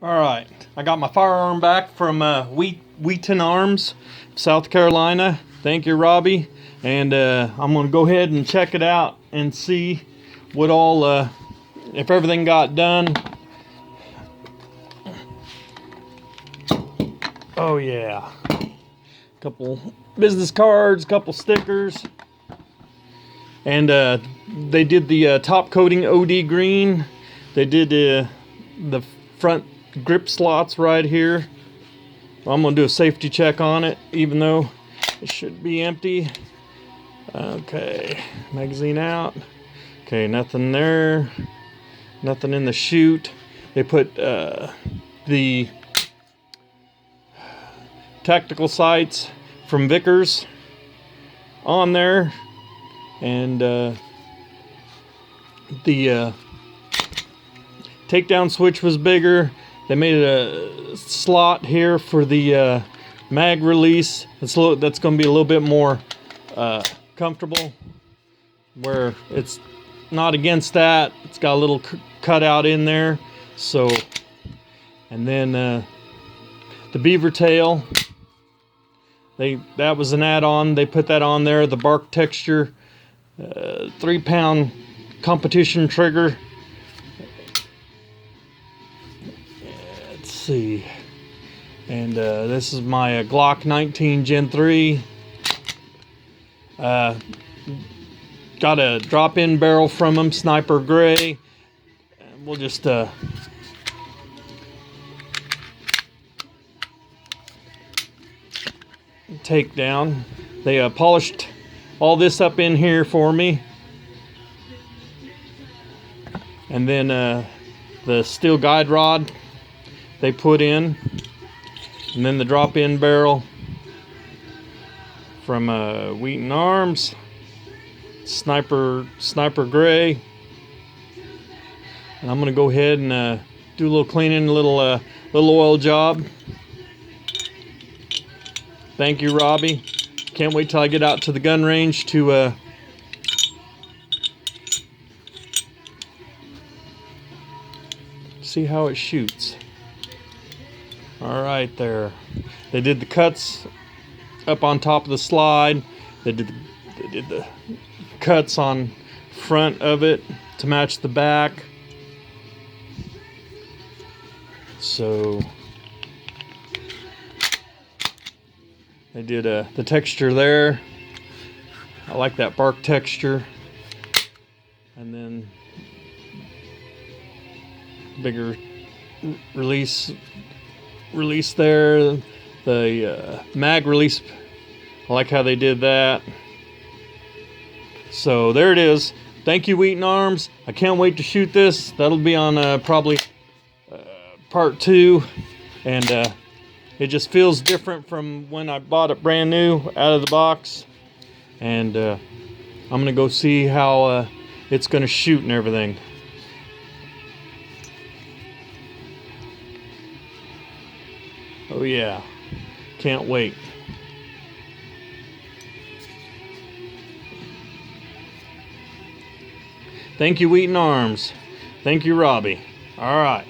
Alright, I got my firearm back from Wheaton Arms, South Carolina. Thank you, Robbie. And I'm going to go ahead and check it out and see what all, if everything got done. Oh yeah. Couple business cards, couple stickers. And they did the top coating OD green. They did the front grip slots right here. I'm gonna do a safety check on it, even though it should be empty. Okay, magazine out. Okay, nothing there. Nothing in the chute. They put the tactical sights from Vickers on there, and the takedown switch was bigger. They made a slot here for the mag release. That's going to be a little bit more comfortable, where it's not against that. It's got a little cutout in there. So, and then the beaver tail, that was an add-on. They put that on there. The bark texture, 3-pound competition trigger. Let's see. And this is my Glock 19 Gen 3. Got a drop-in barrel from them, Sniper Gray. And we'll just take down. They polished all this up in here for me. And then the steel guide rod they put in, and then the drop-in barrel from Wheaton Arms, Sniper Gray. And I'm gonna go ahead and do a little cleaning, a little oil job. Thank you, Robbie. Can't wait till I get out to the gun range to see how it shoots. All right, there. They did the cuts up on top of the slide. They did the cuts on front of it to match the back. So they did the texture there. I like that bark texture. And then bigger release there. The mag release, I like how they did that. So there it is. Thank you, Wheaton Arms. I can't wait to shoot this. That'll be on probably part 2. And it just feels different from when I bought it brand new out of the box. And I'm gonna go see how it's gonna shoot and everything. Oh yeah, can't wait. Thank you, Wheaton Arms. Thank you, Robbie. All right.